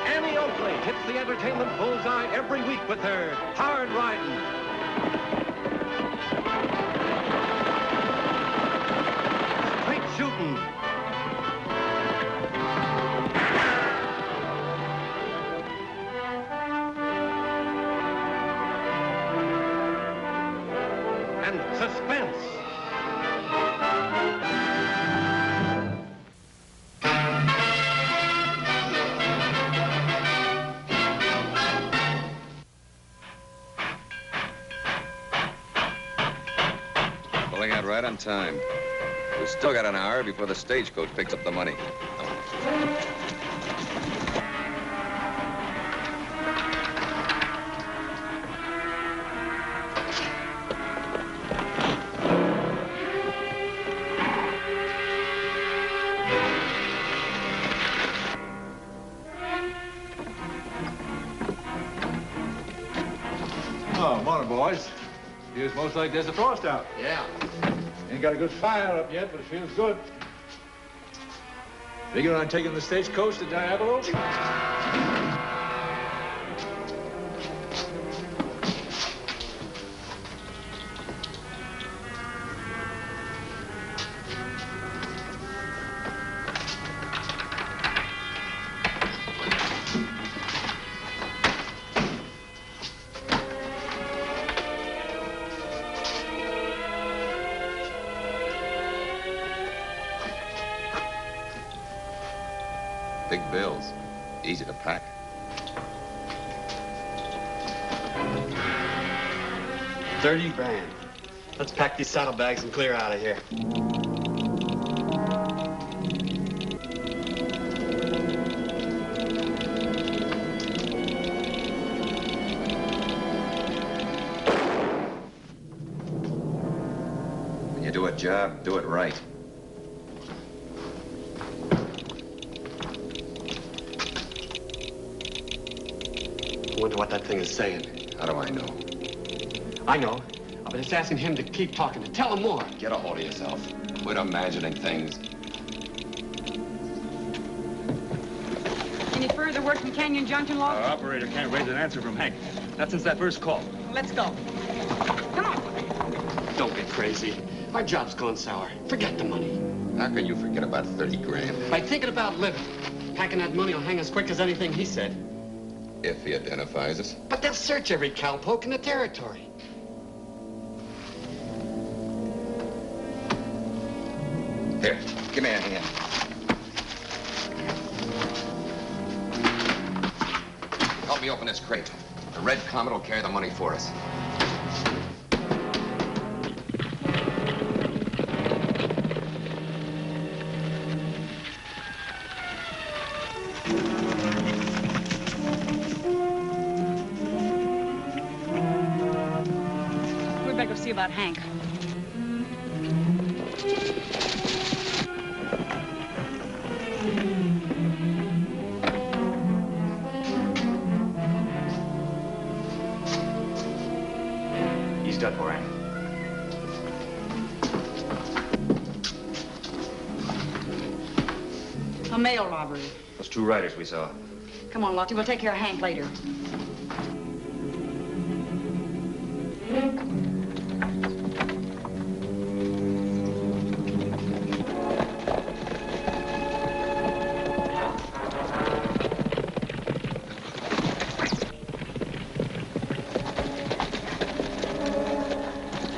Annie Oakley hits the entertainment bullseye every week with her hard riding. Straight shooting. And suspense. Pulling out right on time. We've still got an hour before the stagecoach picks up the money. Oh, morning, boys. Feels most like there's a frost out. Yeah. Ain't got a good fire up yet, but it feels good. Figure on taking the stagecoach to Diablo? Big bills. Easy to pack. $30 grand. Let's pack these saddlebags and clear out of here. When you do a job, do it right. I wonder what that thing is saying. How do I know? I know. I've been just asking him to keep talking, to tell him more. Get a hold of yourself. Quit imagining things. Any further word from Canyon Junction, Lauter? Our operator can't raise an answer from Hank. Not since that first call. Let's go. Come on. Don't get crazy. Our job's gone sour. Forget the money. How can you forget about 30 grand? By thinking about living. Packing that money will hang as quick as anything he said. If he identifies us. But they'll search every cowpoke in the territory. Here, give me a hand. Help me open this crate. The Red Comet will carry the money for us. We'd better go see about Hank. He's done for, Annie. A mail robbery. Those two riders we saw. Come on, Lottie. We'll take care of Hank later.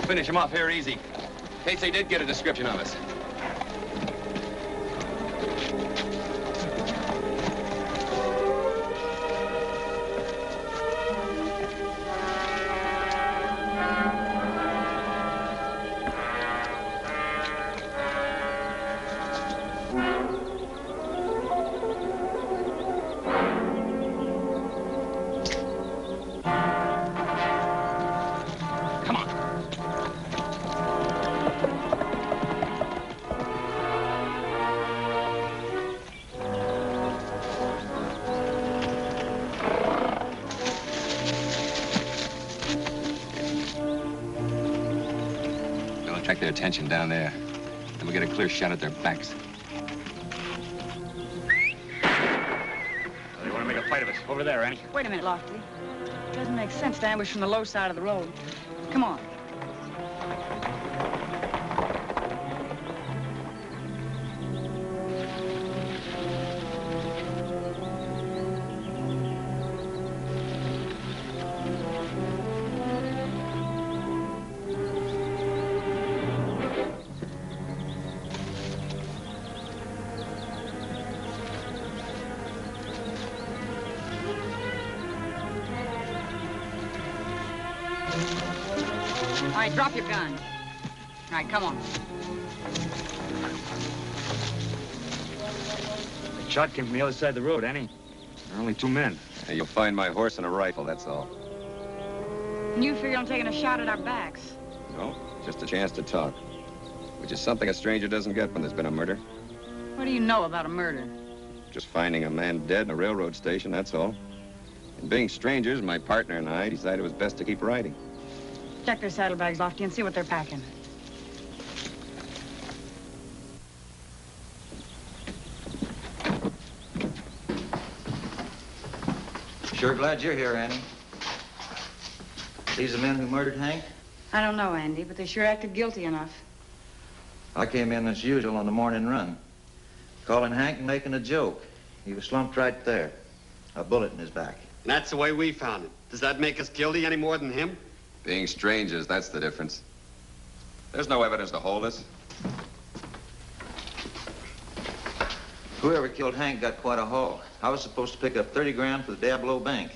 Finish him off here easy. In case they did get a description of us. their attention down there. Then we get a clear shot at their backs. They want to make a fight of us. Over there, Annie. Wait a minute, Lofty. It doesn't make sense to ambush from the low side of the road. Come on. All right, drop your gun. All right, come on. The shot came from the other side of the road, Annie. There are only 2 men. Hey, you'll find my horse and a rifle, that's all. And you figure on taking a shot at our backs. No, just a chance to talk. Which is something a stranger doesn't get when there's been a murder. What do you know about a murder? Just finding a man dead in a railroad station, that's all. And being strangers, my partner and I decided it was best to keep riding. Check their saddlebags, Lofty, and see what they're packing. Sure glad you're here, Annie. These the men who murdered Hank? I don't know, Andy, but they sure acted guilty enough. I came in as usual on the morning run, calling Hank and making a joke. He was slumped right there, a bullet in his back. And that's the way we found it. Does that make us guilty any more than him? Being strangers, that's the difference. There's no evidence to hold us. Whoever killed Hank got quite a haul. I was supposed to pick up 30 grand for the Diablo Bank.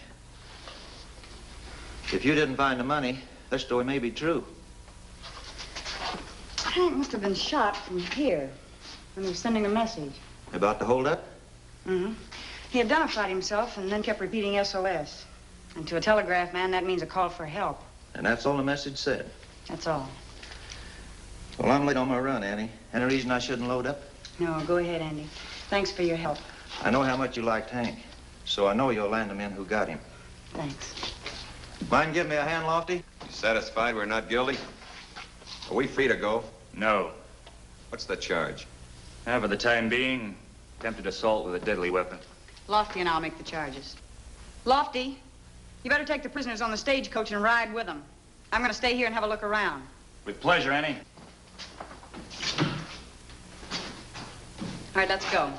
If you didn't find the money, their story may be true. Hank must have been shot from here when he was sending a message. About the holdup? Mm-hmm. He identified himself and then kept repeating SOS. And to a telegraph man, that means a call for help. And that's all the message said. That's all. Well, I'm late on my run, Annie. Any reason I shouldn't load up? No, go ahead, Andy. Thanks for your help. I know how much you liked Hank, so I know you'll land the men who got him. Thanks. Mind giving me a hand, Lofty? You satisfied we're not guilty? Are we free to go? No. What's the charge? For the time being, attempted assault with a deadly weapon. Lofty and I'll make the charges. Lofty, you better take the prisoners on the stagecoach and ride with them. I'm going to stay here and have a look around. With pleasure, Annie. All right, let's go.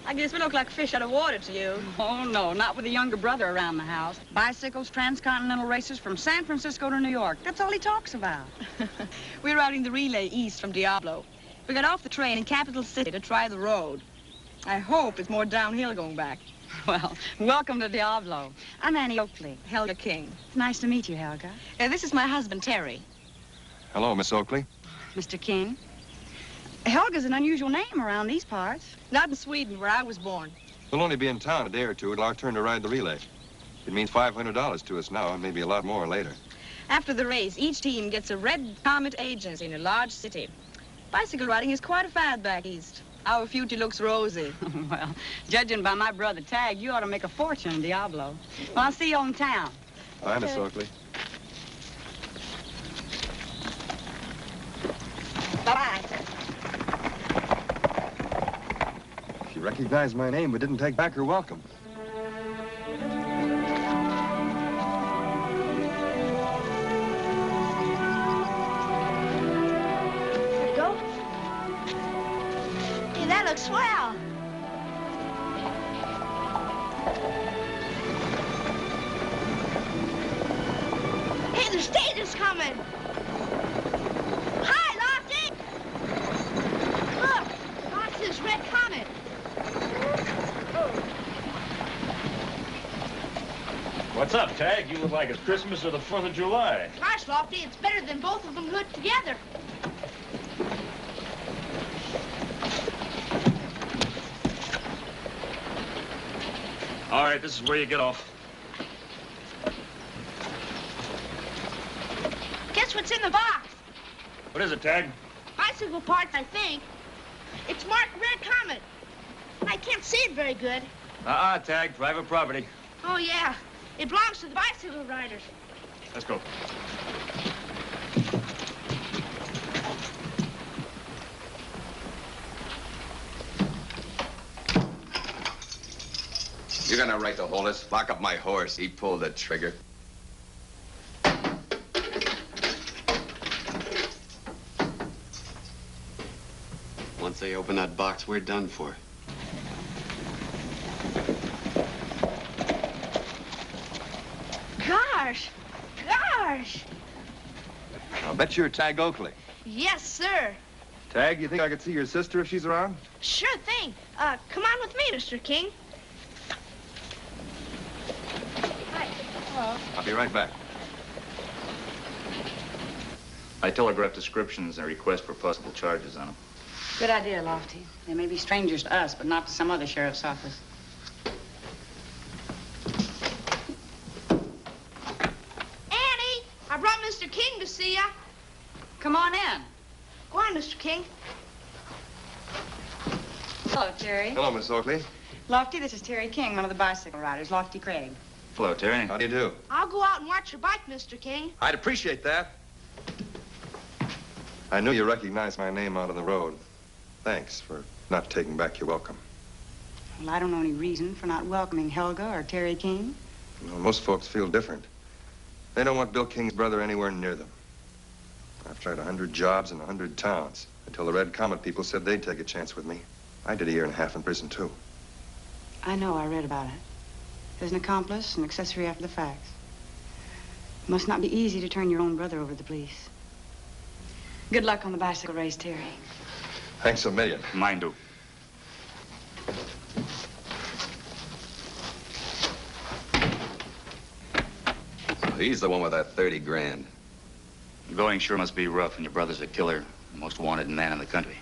I guess we look like fish out of water to you. Oh, no, not with a younger brother around the house. Bicycles, transcontinental races from San Francisco to New York. That's all he talks about. We're routing the relay east from Diablo. We got off the train in Capital City to try the road. I hope it's more downhill going back. Well, welcome to Diablo. I'm Annie Oakley. Helga King. It's nice to meet you, Helga. This is my husband, Terry. Hello, Miss Oakley. Mr. King. Helga's an unusual name around these parts. Not in Sweden, where I was born. We'll only be in town a day or two. It'll our turn to ride the relay. It means $500 to us now and maybe a lot more later. After the race, each team gets a red Comet agency in a large city. Bicycle riding is quite a fad back east. Our future looks rosy. Well, judging by my brother Tagg, you ought to make a fortune in Diablo. Well, I'll see you in town. Bye, Miss Oakley. Bye-bye. She recognized my name but didn't take back her welcome. Go. Hey, that looks swell. Hey, the stage is coming. Hi, Lofty. Look, watch this red comet. What's up, Tagg? You look like it's Christmas or the 4th of July. Gosh, Lofty, it's better than both of them put together. All right, this is where you get off. Guess what's in the box? What is it, Tagg? Bicycle parts, I think. It's marked Red Comet. I can't see it very good. Tagg, private property. Oh, yeah. It belongs to the bicycle riders. Let's go. You're gonna right to hold us. Lock up my horse. He pulled the trigger. Once they open that box, we're done for. Gosh! Gosh! I'll bet you're Tagg Oakley. Yes, sir. Tagg, you think I could see your sister if she's around? Sure thing. Come on with me, Mr. King. Hi. Hello. I'll be right back. I telegraphed descriptions and a request for possible charges on them. Good idea, Lofty. They may be strangers to us, but not to some other sheriff's office. Annie, I brought Mr. King to see ya. Come on in. Go on, Mr. King. Hello, Terry. Hello, Miss Oakley. Lofty, this is Terry King, one of the bicycle riders, Lofty Gregg. Hello, Terry. How do you do? I'll go out and watch your bike, Mr. King. I'd appreciate that. I knew you recognized my name out on the road. Thanks for not taking back your welcome. Well, I don't know any reason for not welcoming Helga or Terry King. Well, most folks feel different. They don't want Bill King's brother anywhere near them. I've tried 100 jobs in 100 towns until the Red Comet people said they'd take a chance with me. I did a year and a half in prison, too. I know, I read about it. There's an accomplice, an accessory after the facts. It must not be easy to turn your own brother over to the police. Good luck on the bicycle race, Terry. Thanks a million. Mine do. So he's the one with that 30 grand. Going sure must be rough when your brother's a killer, the most wanted man in the country.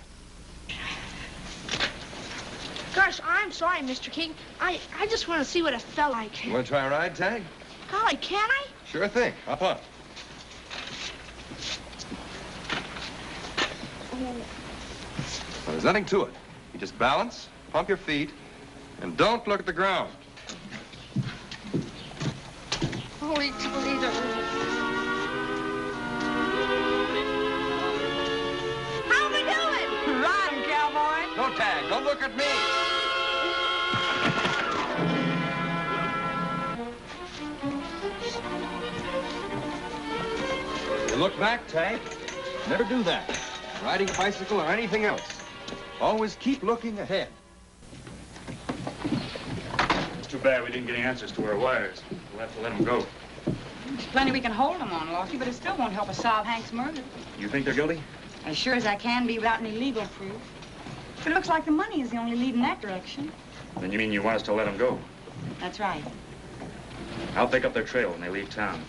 Gosh, I'm sorry, Mr. King. I just want to see what it felt like. You want to try a ride, Tagg? Golly, can I? Sure thing. Hop on. Well, there's nothing to it. You just balance, pump your feet, and don't look at the ground. Holy Toledo. How we doing? Riding, cowboy. No, Tagg, don't look at me. You look back, Tagg. Never do that. Riding a bicycle or anything else. Always keep looking ahead. It's too bad we didn't get any answers to our wires. We'll have to let them go. There's plenty we can hold them on, Lofty, but it still won't help us solve Hank's murder. You think they're guilty? As sure as I can be without any legal proof. But it looks like the money is the only lead in that direction. Then you mean you want us to let them go? That's right. I'll pick up their trail when they leave town.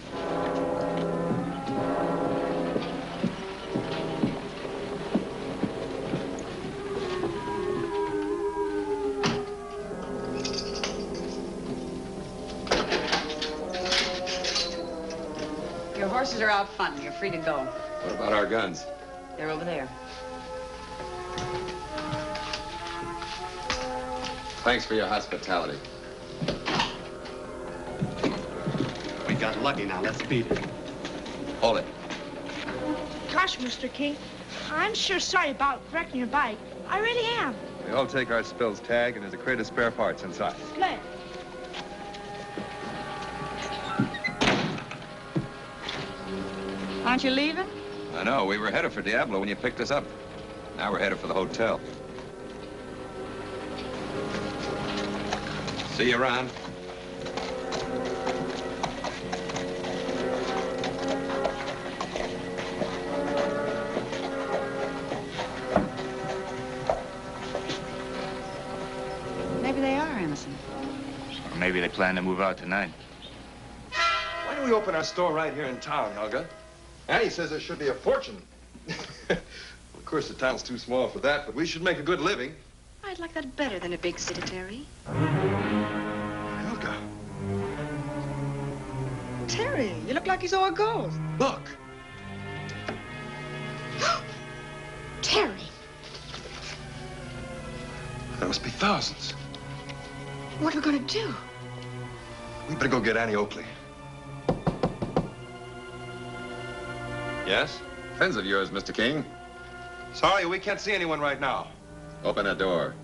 Your horses are out front. You're free to go. What about our guns? They're over there. Thanks for your hospitality. We got lucky now. Let's beat it. Hold it. Gosh, Mr. King, I'm sure sorry about wrecking your bike. I really am. We all take our spills, Tagg, and there's a crate of spare parts inside. Good. Aren't you leaving? I know. We were headed for Diablo when you picked us up. Now we're headed for the hotel. See you around. Maybe they are innocent. Or maybe they plan to move out tonight. Why don't we open our store right here in town, Helga? Annie says there should be a fortune. Of course, the town's too small for that, but we should make a good living. I'd like that better than a big city, Terry. Helga, Terry, you look like you saw a ghost. Look. Terry. There must be thousands. What are we gonna do? We better go get Annie Oakley. Yes? Friends of yours, Mr. King. Sorry, we can't see anyone right now. Open the door.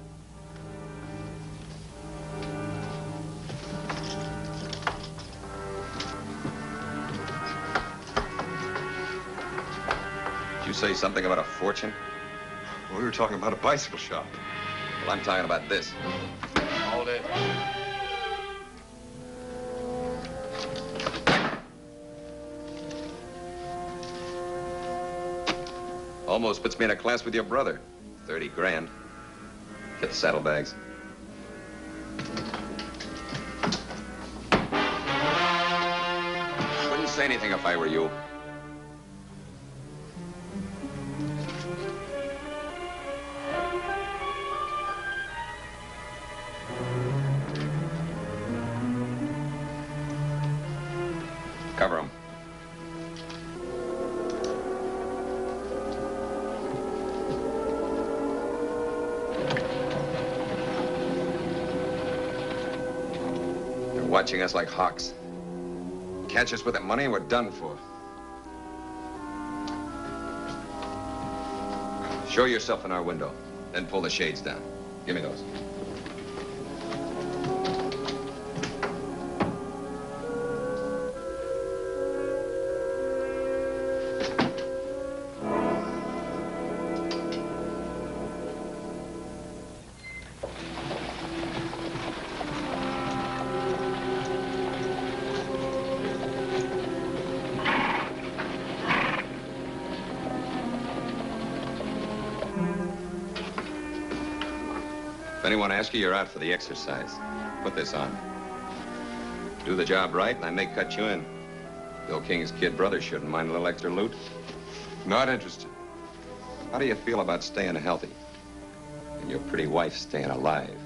Did you say something about a fortune? We were talking about a bicycle shop. Well, I'm talking about this. Hold it. Almost puts me in a class with your brother. 30 grand. Get the saddlebags. Wouldn't say anything if I were you. Cover him. They're watching us like hawks. Catch us with that money and we're done for. Show yourself in our window, then pull the shades down. Give me those. If anyone asks you, you're out for the exercise. Put this on. Do the job right, and I may cut you in. Bill King's kid brother shouldn't mind a little extra loot. Not interested. How do you feel about staying healthy? And your pretty wife staying alive?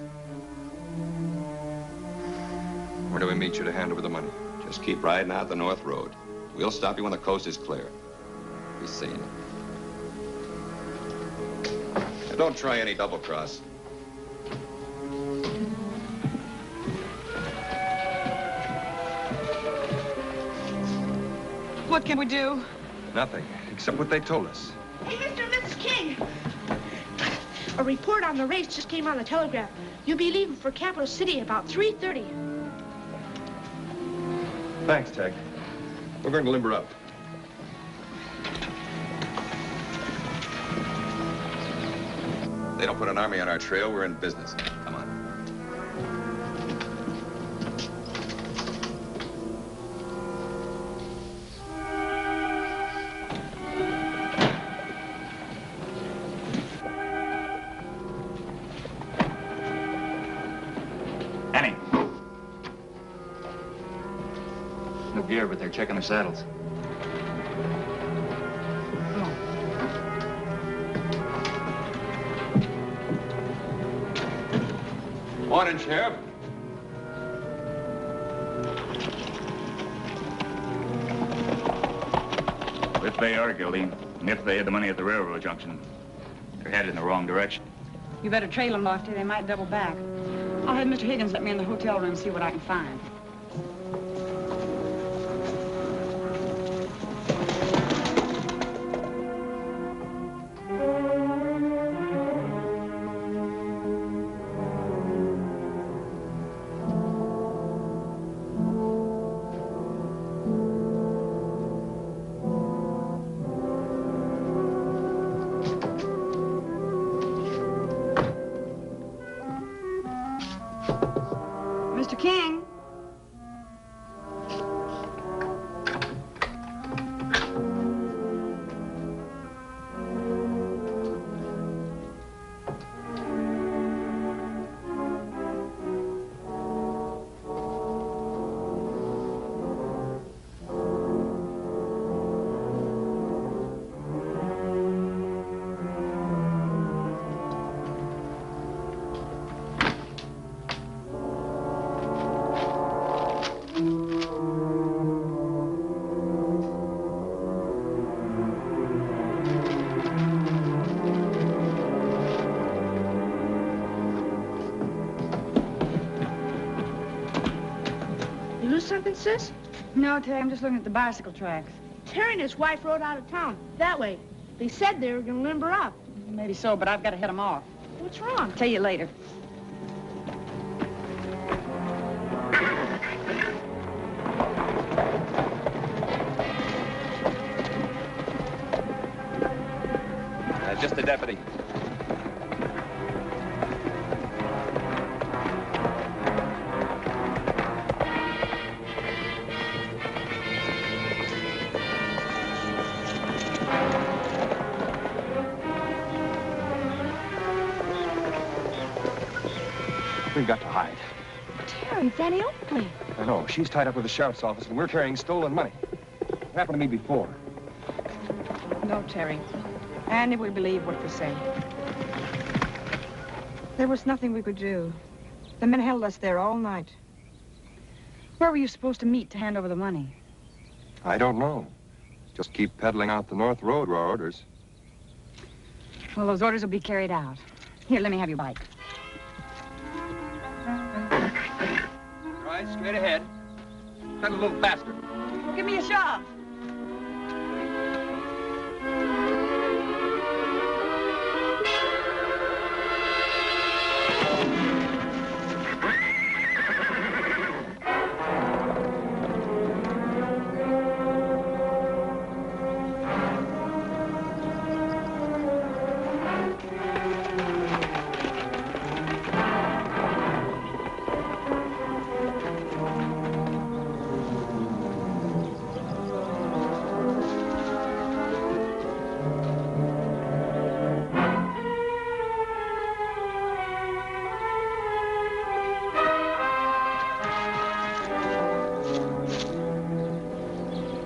Where do we meet you to hand over the money? Just keep riding out the North Road. We'll stop you when the coast is clear. Be seeing you. And don't try any double cross. What can we do? Nothing, except what they told us. Hey, Mr. and Mrs. King. A report on the race just came on the telegraph. You'll be leaving for Capital City at about 3:30. Thanks, Tagg. We're going to limber up. They don't put an army on our trail, we're in business. Come on. Annie. No gear, but they're checking the saddles. Morning, Sheriff. If they are guilty, and if they had the money at the railroad junction, they're headed in the wrong direction. You better trail them, Lofty. They might double back. I'll have Mr. Higgins let me in the hotel room and see what I can find. Mr. King. something, sis? No, Terry, I'm just looking at the bicycle tracks. Terry and his wife rode out of town. That way. They said they were going to limber up. Maybe so, but I've got to head them off. What's wrong? Tell you later. Just a deputy. We've got to hide. Terry, it's Annie Oakley. I know. She's tied up with the sheriff's office, and we're carrying stolen money. It happened to me before. No, Terry. Annie will believe what we say. There was nothing we could do. The men held us there all night. Where were you supposed to meet to hand over the money? I don't know. Just keep peddling out the North Road were our orders. Well, those orders will be carried out. Here, let me have your bike. All right, straight ahead. Pedal a little faster. Well, give me a shove.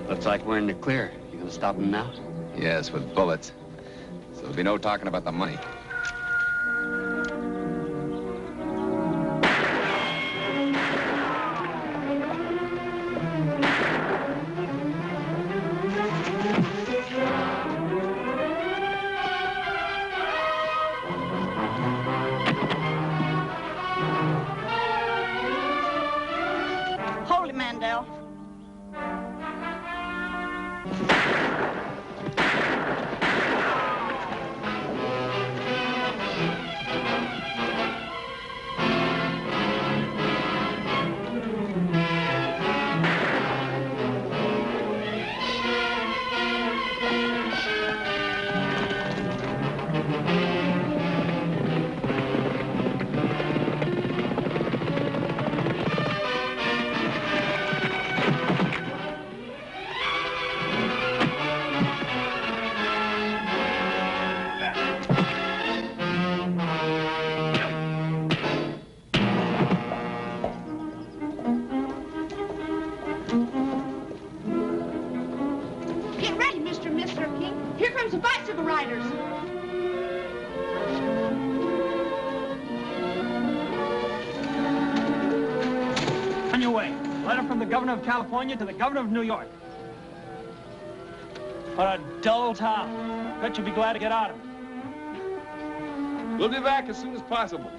Looks like we're in the clear. You gonna stop him now? Yes, with bullets. So there'll be no talking about the money. Hold it, Mandel. Governor of California to the governor of New York. What a dull town. Bet you'll be glad to get out of it. We'll be back as soon as possible.